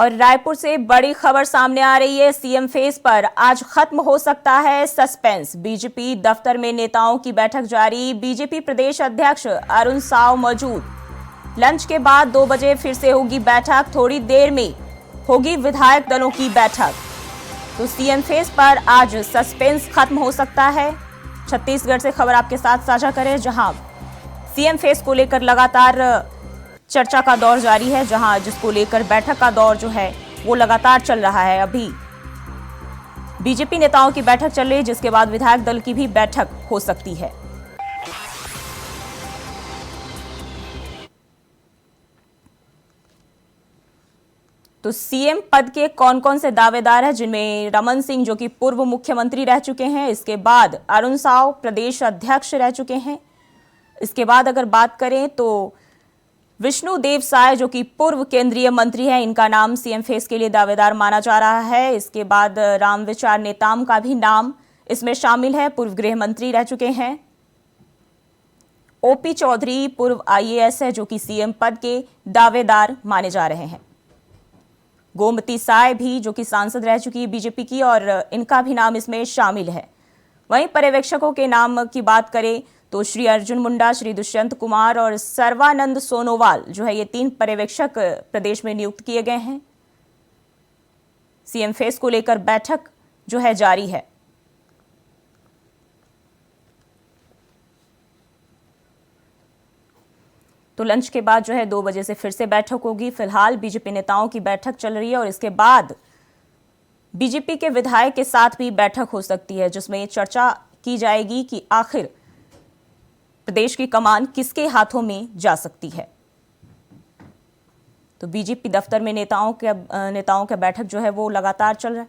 और रायपुर से बड़ी खबर सामने आ रही है। सीएम फेस पर आज खत्म हो सकता है सस्पेंस। बीजेपी दफ्तर में नेताओं की बैठक जारी। बीजेपी प्रदेश अध्यक्ष अरुण साव मौजूद। लंच के बाद 2 बजे फिर से होगी बैठक। थोड़ी देर में होगी विधायक दलों की बैठक। तो सीएम फेस पर आज सस्पेंस खत्म हो सकता है। छत्तीसगढ़ से खबर आपके साथ साझा करें, जहां सीएम फेस को लेकर लगातार चर्चा का दौर जारी है, जहां जिसको लेकर बैठक का दौर जो है वो लगातार चल रहा है। अभी बीजेपी नेताओं की बैठक चल रही है, जिसके बाद विधायक दल की भी बैठक हो सकती है। तो सीएम पद के कौन कौन से दावेदार हैं, जिनमें रमन सिंह जो कि पूर्व मुख्यमंत्री रह चुके हैं, इसके बाद अरुण साव प्रदेश अध्यक्ष रह चुके हैं। इसके बाद अगर बात करें तो विष्णुदेव साय जो कि पूर्व केंद्रीय मंत्री हैं, इनका नाम सीएम फेस के लिए दावेदार माना जा रहा है। इसके बाद रामविचार नेताम का भी नाम इसमें शामिल है, पूर्व गृह मंत्री रह चुके हैं। ओपी चौधरी पूर्व आईएएस है, जो कि सीएम पद के दावेदार माने जा रहे हैं। गोमती साय भी जो कि सांसद रह चुकी है बीजेपी की, और इनका भी नाम इसमें शामिल है। वहीं पर्यवेक्षकों के नाम की बात करें तो श्री अर्जुन मुंडा, श्री दुष्यंत कुमार और सर्वानंद सोनोवाल जो है, ये 3 पर्यवेक्षक प्रदेश में नियुक्त किए गए हैं। सीएम फेस को लेकर बैठक जो है जारी है। तो लंच के बाद जो है 2 बजे से फिर से बैठक होगी। फिलहाल बीजेपी नेताओं की बैठक चल रही है, और इसके बाद बीजेपी के विधायक के साथ भी बैठक हो सकती है, जिसमें चर्चा की जाएगी कि आखिर प्रदेश की कमान किसके हाथों में जा सकती है। तो बीजेपी दफ्तर में नेताओं का बैठक जो है वो लगातार चल रहा है।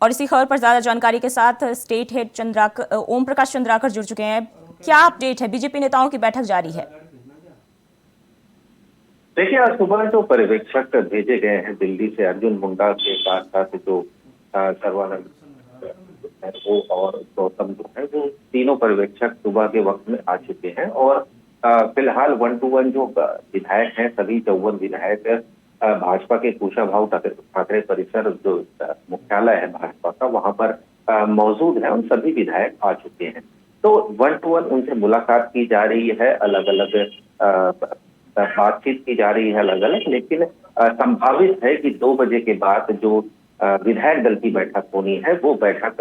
और इसी खबर पर ज्यादा जानकारी के साथ स्टेट हेड ओम प्रकाश चंद्राकर जुड़ चुके हैं। क्या अपडेट है? बीजेपी नेताओं की बैठक जारी है। देखिए, आज सुबह जो पर्यवेक्षक भेजे गए हैं दिल्ली से, अर्जुन मुंडा के साथ साथ जो सर्वानंद वो और गौतम जो है, वो तीनों पर्यवेक्षक सुबह के वक्त में आ चुके हैं। और फिलहाल 1 to 1 जो विधायक हैं, सभी 54 विधायक भाजपा के कुशाभाऊ ठाकरे परिसर जो मुख्यालय है भाजपा का, वहां पर मौजूद है। उन सभी विधायक आ चुके हैं। तो 1 to 1 उनसे मुलाकात की जा रही है, अलग अलग बातचीत की जा रही है अलग अलग, लेकिन संभावित है कि 2 बजे के बाद जो विधायक दल की बैठक होनी है, वो बैठक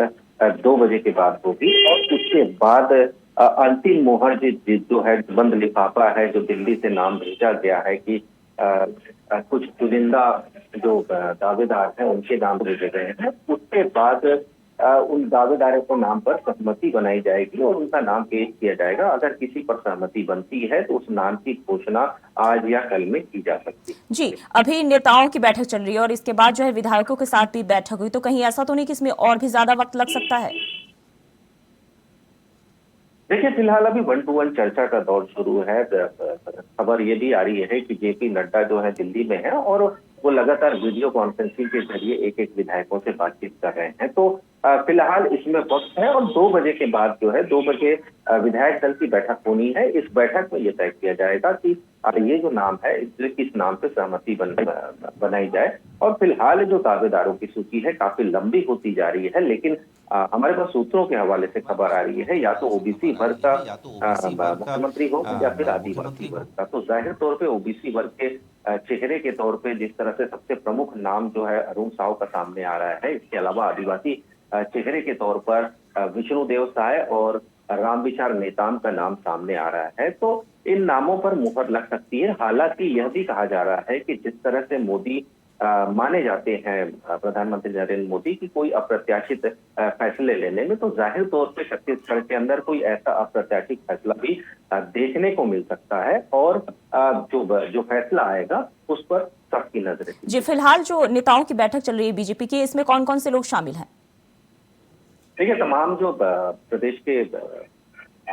2 बजे के बाद होगी। और उसके बाद अंतिम मोहर जो है, बंद लिफाफा है जो दिल्ली से नाम भेजा गया है कि कुछ चुनिंदा जो दावेदार हैं उनके नाम भेजे गए हैं, उसके बाद उन दावेदारों को नाम पर सहमति बनाई जाएगी और उनका नाम पेश किया जाएगा। अगर किसी पर सहमति बनती है तो उस नाम की घोषणा आज या कल में की जा सकती है। जी, अभी नेताओं की बैठक चल रही है और इसके बाद जो है विधायकों के साथ भी बैठक हुई, तो कहीं ऐसा तो नहीं कि इसमें और भी ज्यादा वक्त लग सकता है? देखिए, फिलहाल अभी 1 to 1 चर्चा का दौर शुरू है। खबर ये भी आ रही है कि जेपी नड्डा जो है दिल्ली में है और वो लगातार वीडियो कॉन्फ्रेंसिंग के जरिए एक विधायकों से बातचीत कर रहे हैं। तो फिलहाल इसमें वक्त है, और 2 बजे के बाद जो है 2 बजे विधायक दल की बैठक होनी है। इस बैठक में यह तय किया जाएगा कि ये जो नाम है, किस नाम पे सहमति बनाई जाए। और फिलहाल जो दावेदारों की सूची है काफी लंबी होती जा रही है, लेकिन हमारे पास सूत्रों के हवाले से खबर आ रही है या तो ओबीसी वर्ग का मुख्यमंत्री हो या फिर आदिवासी वर्ग का। तो जाहिर तौर पे ओबीसी वर्ग के चेहरे के तौर पे जिस तरह से सबसे प्रमुख नाम जो है अरुण साव का सामने आ रहा है, इसके अलावा आदिवासी चेहरे के तौर पर विष्णुदेव साय और रामविचार नेताम का नाम सामने आ रहा है। तो इन नामों पर मुहर लग सकती है। हालांकि यह भी कहा जा रहा है कि जिस तरह से मोदी माने जाते हैं प्रधानमंत्री नरेंद्र मोदी की कोई अप्रत्याशित फैसले लेने में, तो जाहिर तौर पे छत्तीसगढ़ के अंदर कोई ऐसा अप्रत्याशित फैसला भी देखने को मिल सकता है। और जो फैसला आएगा उस पर सबकी नजरें। जी, फिलहाल जो नेताओं की बैठक चल रही है बीजेपी की, इसमें कौन कौन से लोग शामिल हैं? देखिए, तमाम जो प्रदेश के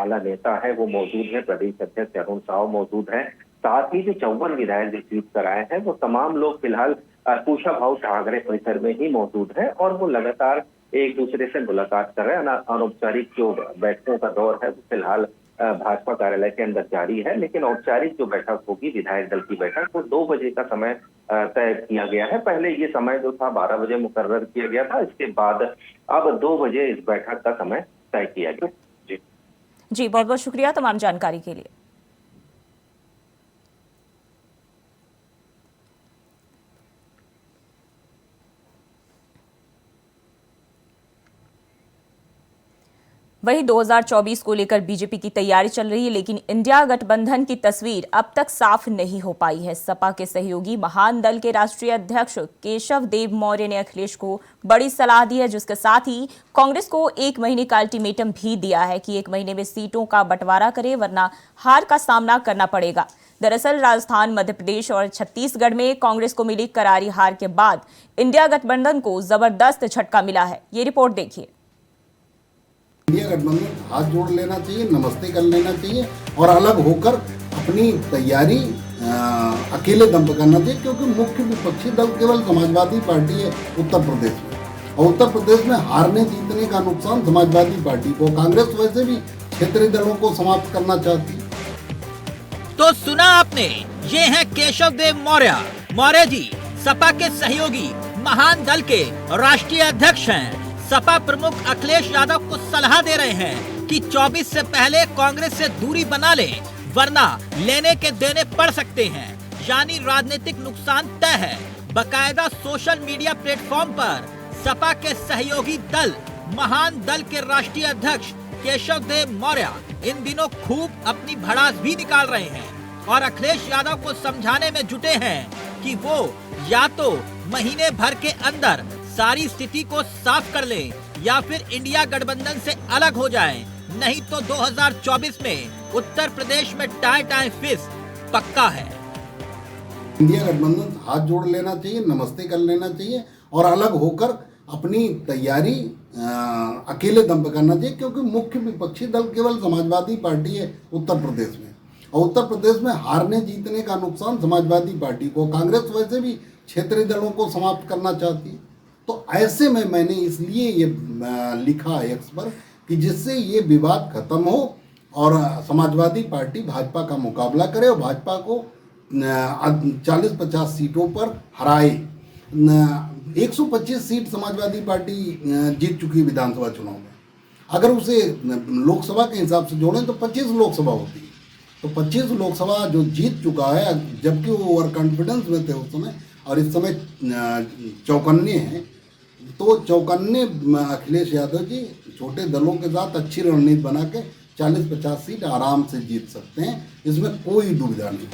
आला नेता है वो मौजूद है। प्रदेश अध्यक्ष अरुण साव मौजूद है। साथ ही जो 54 विधायक जो जीत कर आए हैं, वो तमाम लोग फिलहाल कुशाभाऊ ठाकरे परिसर में ही मौजूद है और वो लगातार एक दूसरे से मुलाकात कर रहे हैं। अनौपचारिक जो बैठकों का दौर है वो फिलहाल भाजपा कार्यालय के अंदर जारी है, लेकिन औपचारिक जो बैठक होगी विधायक दल की बैठक, वो 2 बजे का समय तय किया गया है। पहले ये समय जो था 12 बजे मुकर्रर किया गया था, इसके बाद अब 2 बजे इस बैठक का समय तय किया गया। जी, बहुत बहुत शुक्रिया तमाम जानकारी के लिए। वहीं 2024 को लेकर बीजेपी की तैयारी चल रही है, लेकिन इंडिया गठबंधन की तस्वीर अब तक साफ नहीं हो पाई है। सपा के सहयोगी महान दल के राष्ट्रीय अध्यक्ष केशव देव मौर्य ने अखिलेश को बड़ी सलाह दी है, जिसके साथ ही कांग्रेस को 1 महीने का अल्टीमेटम भी दिया है कि 1 महीने में सीटों का बंटवारा करे, वरना हार का सामना करना पड़ेगा। दरअसल राजस्थान, मध्य प्रदेश और छत्तीसगढ़ में कांग्रेस को मिली करारी हार के बाद इंडिया गठबंधन को जबरदस्त झटका मिला है। ये रिपोर्ट देखिए। इंडिया गठबंधन हाथ जोड़ लेना चाहिए, नमस्ते कर लेना चाहिए और अलग होकर अपनी तैयारी अकेले दम पर करना चाहिए, क्योंकि मुख्य विपक्षी दल केवल समाजवादी पार्टी है उत्तर प्रदेश में, और उत्तर प्रदेश में हारने जीतने का नुकसान समाजवादी पार्टी को। कांग्रेस वैसे भी क्षेत्रीय दलों को समाप्त करना चाहती है। तो सुना आपने, ये है केशव देव मौर्य। मौर्य जी सपा के सहयोगी महान दल के राष्ट्रीय अध्यक्ष हैं। सपा प्रमुख अखिलेश यादव को सलाह दे रहे हैं कि 24 से पहले कांग्रेस से दूरी बना लें, वरना लेने के देने पड़ सकते हैं, यानी राजनीतिक नुकसान तय है। बकायदा सोशल मीडिया प्लेटफॉर्म पर सपा के सहयोगी दल महान दल के राष्ट्रीय अध्यक्ष केशव देव मौर्य इन दिनों खूब अपनी भड़ास भी निकाल रहे हैं और अखिलेश यादव को समझाने में जुटे हैं कि वो या तो महीने भर के अंदर सारी स्थिति को साफ कर लें या फिर इंडिया गठबंधन से अलग हो जाएं, नहीं तो 2024 में उत्तर प्रदेश में टाई फिस पक्का है। इंडिया गठबंधन हाथ जोड़ लेना चाहिए, नमस्ते कर लेना चाहिए और अलग होकर अपनी तैयारी अकेले दम पर करना चाहिए, क्योंकि मुख्य विपक्षी दल केवल समाजवादी पार्टी है उत्तर प्रदेश में, और उत्तर प्रदेश में हारने जीतने का नुकसान समाजवादी पार्टी को। कांग्रेस वैसे भी क्षेत्रीय दलों को समाप्त करना चाहती है। तो ऐसे में मैंने इसलिए ये लिखा एक्स पर कि जिससे ये विवाद खत्म हो और समाजवादी पार्टी भाजपा का मुकाबला करे और भाजपा को 40-50 सीटों पर हराए। 125 सीट समाजवादी पार्टी जीत चुकी विधानसभा चुनाव में। अगर उसे लोकसभा के हिसाब से जोड़ें तो 25 लोकसभा होती है। तो 25 लोकसभा जो जीत चुका है, जबकि वो ओवर कॉन्फिडेंस में थे उस समय, और इस समय चौकन्ने हैं। तो चौकन्ने अखिलेश यादव जी छोटे दलों के साथ अच्छी रणनीति बना के 40-50 सीट आराम से जीत सकते हैं, इसमें कोई दुविधा नहीं।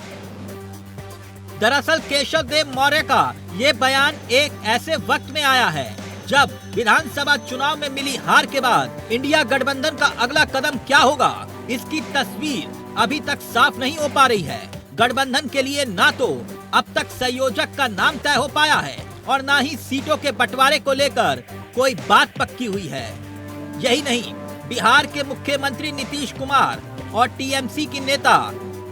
दरअसल केशव देव मौर्य का ये बयान एक ऐसे वक्त में आया है जब विधानसभा चुनाव में मिली हार के बाद इंडिया गठबंधन का अगला कदम क्या होगा, इसकी तस्वीर अभी तक साफ नहीं हो पा रही है। गठबंधन के लिए ना तो अब तक संयोजक का नाम तय हो पाया है और ना ही सीटों के बंटवारे को लेकर कोई बात पक्की हुई है। यही नहीं, बिहार के मुख्यमंत्री नीतीश कुमार और टीएमसी की नेता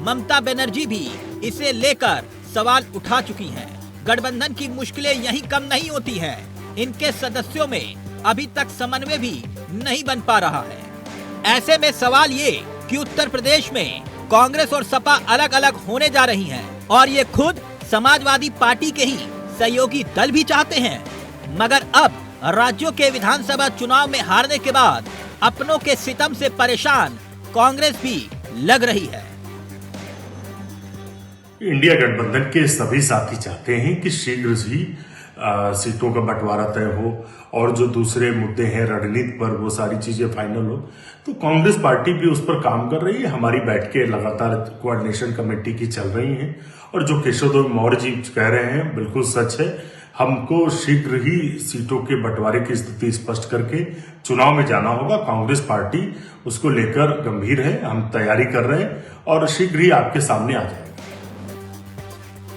ममता बनर्जी भी इसे लेकर सवाल उठा चुकी हैं। गठबंधन की मुश्किलें यहीं कम नहीं होती हैं, इनके सदस्यों में अभी तक समन्वय भी नहीं बन पा रहा है। ऐसे में सवाल ये कि उत्तर प्रदेश में कांग्रेस और सपा अलग अलग होने जा रही हैं और ये खुद समाजवादी पार्टी के ही सहयोगी दल भी चाहते हैं, मगर अब राज्यों के विधानसभा चुनाव में हारने के बाद अपनों के सितम से परेशान कांग्रेस भी लग रही है। इंडिया गठबंधन के सभी साथी चाहते हैं कि शीघ्र ही सीटों का बंटवारा तय हो और जो दूसरे मुद्दे हैं रणनीति पर, वो सारी चीजें फाइनल हो। तो कांग्रेस पार्टी भी उस पर काम कर रही है। हमारी बैठकें लगातार कोऑर्डिनेशन कमेटी की चल रही हैं और जो केशव देव मौर्य जी कह रहे हैं बिल्कुल सच है। हमको शीघ्र ही सीटों के बंटवारे की स्थिति स्पष्ट करके चुनाव में जाना होगा। कांग्रेस पार्टी उसको लेकर गंभीर है, हम तैयारी कर रहे हैं और शीघ्र ही आपके सामने आ जाएगा।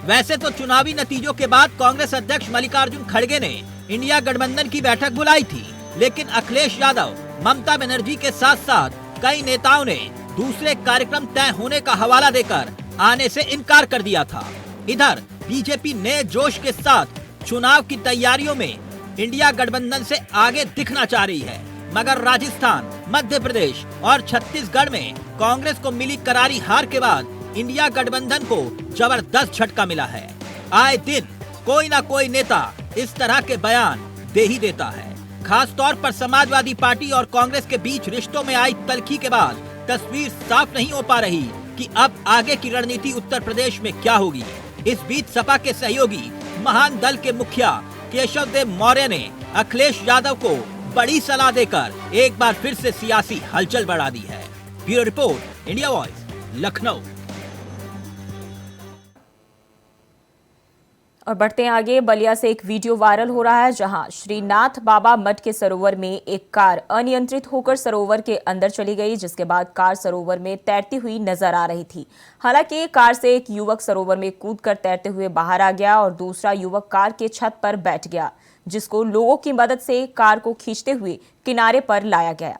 वैसे तो चुनावी नतीजों के बाद कांग्रेस अध्यक्ष मल्लिकार्जुन खड़गे ने इंडिया गठबंधन की बैठक बुलाई थी, लेकिन अखिलेश यादव, ममता बनर्जी के साथ साथ कई नेताओं ने दूसरे कार्यक्रम तय होने का हवाला देकर आने से इनकार कर दिया था। इधर बीजेपी नए जोश के साथ चुनाव की तैयारियों में इंडिया गठबंधन से आगे दिखना चाह रही है, मगर राजस्थान, मध्य प्रदेश और छत्तीसगढ़ में कांग्रेस को मिली करारी हार के बाद इंडिया गठबंधन को जबरदस्त झटका मिला है। आए दिन कोई ना कोई नेता इस तरह के बयान दे ही देता है। खास तौर पर समाजवादी पार्टी और कांग्रेस के बीच रिश्तों में आई तल्खी के बाद तस्वीर साफ नहीं हो पा रही कि अब आगे की रणनीति उत्तर प्रदेश में क्या होगी। इस बीच सपा के सहयोगी महान दल के मुखिया केशव देव मौर्य ने अखिलेश यादव को बड़ी सलाह देकर एक बार फिर से सियासी हलचल बढ़ा दी है। Bureau report, India voice, Lucknow. और बढ़ते हैं आगे। बलिया से एक वीडियो वायरल हो रहा है जहां श्रीनाथ बाबा मठ के सरोवर में एक कार अनियंत्रित होकर सरोवर के अंदर चली गई, जिसके बाद कार सरोवर में तैरती हुई नजर आ रही थी। हालांकि कार से एक युवक सरोवर में कूदकर तैरते हुए बाहर आ गया और दूसरा युवक कार के छत पर बैठ गया, जिसको लोगों की मदद से कार को खींचते हुए किनारे पर लाया गया।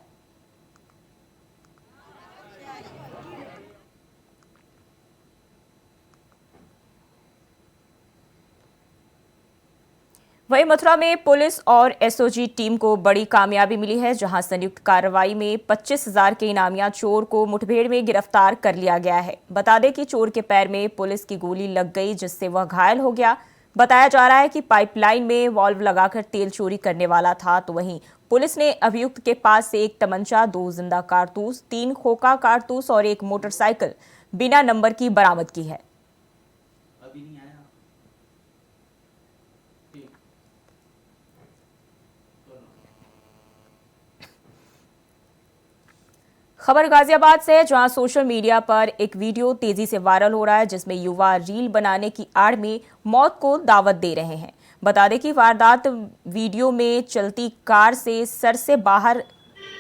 वहीं मथुरा में पुलिस और एसओजी टीम को बड़ी कामयाबी मिली है, जहां संयुक्त कार्रवाई में 25,000 के इनामिया चोर को मुठभेड़ में गिरफ्तार कर लिया गया है। बता दें कि चोर के पैर में पुलिस की गोली लग गई, जिससे वह घायल हो गया। बताया जा रहा है कि पाइपलाइन में वाल्व लगाकर तेल चोरी करने वाला था। तो वहीं पुलिस ने अभियुक्त के पास से एक तमंचा, 2 जिंदा कारतूस, 3 खोखा कारतूस और एक मोटरसाइकिल बिना नंबर की बरामद की है। खबर गाजियाबाद से है, जहां सोशल मीडिया पर एक वीडियो तेजी से वायरल हो रहा है, जिसमें युवा रील बनाने की आड़ में मौत को दावत दे रहे हैं। बता दें कि वारदात वीडियो में चलती कार से सर से बाहर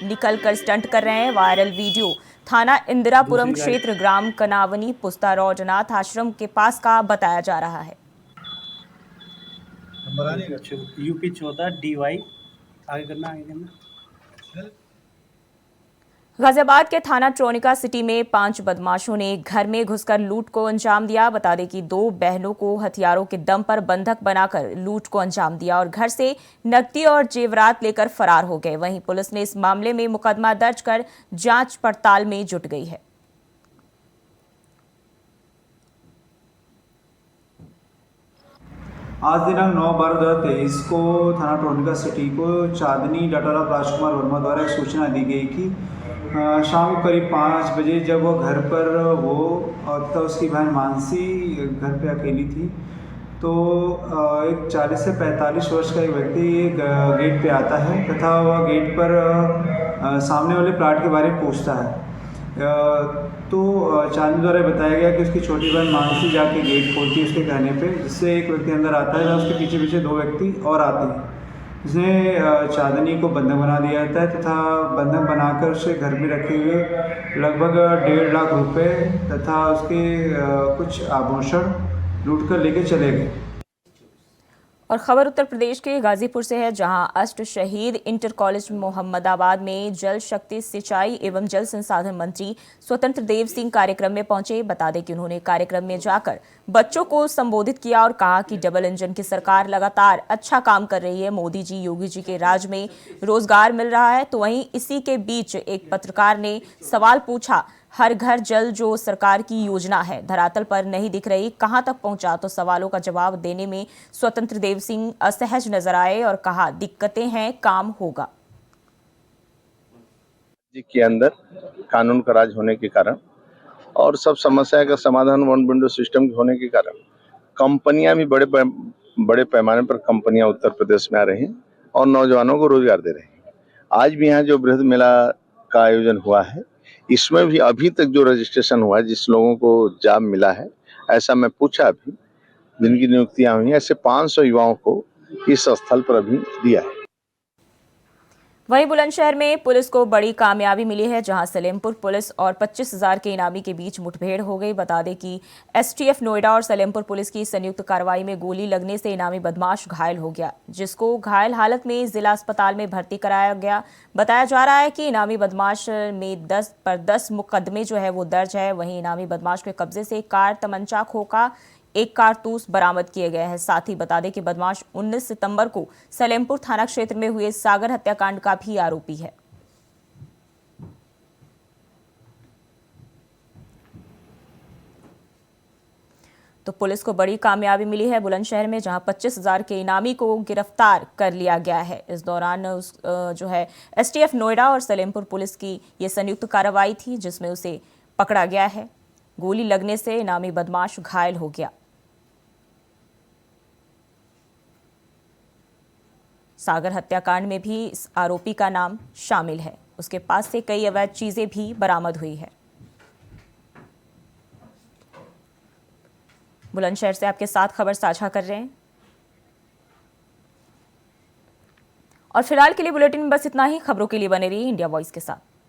निकलकर स्टंट कर रहे हैं। वायरल वीडियो थाना इंदिरापुरम क्षेत्र ग्राम कनावनी पुस्ता रोड अनाथ आश्रम के पास का बताया जा रहा है। यूपी 14 DY आगे करना। गाजियाबाद के थाना ट्रोनिका सिटी में 5 बदमाशों ने घर में घुसकर लूट को अंजाम दिया। बता दें कि 2 बहनों को हथियारों के दम पर बंधक बनाकर लूट को अंजाम दिया और घर से नकदी और जेवरात लेकर फरार हो गए। वहीं पुलिस ने इस मामले में मुकदमा दर्ज कर जांच पड़ताल में जुट गई है। आज दिनांक 9/12/2023 को थाना ट्रोनिका सिटी को चांदनी डाटाला राजकुमार वर्मा द्वारा एक सूचना दी गई कि शाम को करीब 5 बजे जब वो घर पर वो तथा उसकी बहन मानसी घर पे अकेली थी, तो एक 40 से 45 वर्ष का एक व्यक्ति गेट पे आता है तथा वह गेट पर सामने वाले प्लाट के बारे में पूछता है। तो चांदनी द्वारा बताया गया कि उसकी छोटी बहन मानसी जाके गेट खोलती है उसके कहने पे, जिससे एक व्यक्ति अंदर आता है। उसके पीछे पीछे 2 व्यक्ति और आते हैं, जिसने चांदनी को बंधक बना दिया जाता है तथा बंधक बनाकर उसे घर में रखे हुए लगभग 1.5 लाख रुपए तथा उसके कुछ आभूषण लूट कर लेके चले गए। और खबर उत्तर प्रदेश के गाजीपुर से है, जहां अष्ट शहीद इंटर कॉलेज मोहम्मदाबाद में जल शक्ति सिंचाई एवं जल संसाधन मंत्री स्वतंत्र देव सिंह कार्यक्रम में पहुंचे। बता दें कि उन्होंने कार्यक्रम में जाकर बच्चों को संबोधित किया और कहा कि डबल इंजन की सरकार लगातार अच्छा काम कर रही है। मोदी जी, योगी जी के राज में रोजगार मिल रहा है। तो वहीं इसी के बीच एक पत्रकार ने सवाल पूछा, हर घर जल जो सरकार की योजना है धरातल पर नहीं दिख रही, कहां तक पहुंचा? तो सवालों का जवाब देने में स्वतंत्र देव सिंह असहज नजर आए और कहा, दिक्कतें हैं, काम होगा। के अंदर कानून का राज होने के कारण और सब समस्या का समाधान वन विंडो सिस्टम होने के कारण कंपनियां भी बड़े पैमाने पर कंपनियां उत्तर प्रदेश में आ रही हैं और नौजवानों को रोजगार दे रही हैं। आज भी यहाँ जो बृहद मेला का आयोजन हुआ है, इसमें भी अभी तक जो रजिस्ट्रेशन हुआ है, जिस लोगों को जॉब मिला है, ऐसा मैं पूछा अभी जिनकी नियुक्तियां हुई, ऐसे 500 युवाओं को इस स्थल पर अभी दिया है। वहीं बुलंदशहर में पुलिस को बड़ी कामयाबी मिली है, जहां सलेमपुर पुलिस और 25,000 के इनामी के बीच मुठभेड़ हो गई। बता दें कि एसटीएफ नोएडा और सलेमपुर पुलिस की संयुक्त कार्रवाई में गोली लगने से इनामी बदमाश घायल हो गया, जिसको घायल हालत में जिला अस्पताल में भर्ती कराया गया। बताया जा रहा है कि इनामी बदमाश में 10 पर 10 मुकदमे जो है वो दर्ज है। वहीं इनामी बदमाश के कब्जे से कार, तमंचा, खोखा, एक कारतूस बरामद किए गए हैं। साथ ही बता दें कि बदमाश 19 सितंबर को सलेमपुर थाना क्षेत्र में हुए सागर हत्याकांड का भी आरोपी है। तो पुलिस को बड़ी कामयाबी मिली है बुलंदशहर में, जहां 25,000 के इनामी को गिरफ्तार कर लिया गया है। इस दौरान जो है एसटीएफ नोएडा और सलेमपुर पुलिस की ये संयुक्त कार्रवाई थी, जिसमें उसे पकड़ा गया है। गोली लगने से इनामी बदमाश घायल हो गया। सागर हत्याकांड में भी इस आरोपी का नाम शामिल है। उसके पास से कई अवैध चीजें भी बरामद हुई है। बुलंदशहर से आपके साथ खबर साझा कर रहे हैं। और फिलहाल के लिए बुलेटिन में बस इतना ही। खबरों के लिए बने रहिए इंडिया वॉइस के साथ।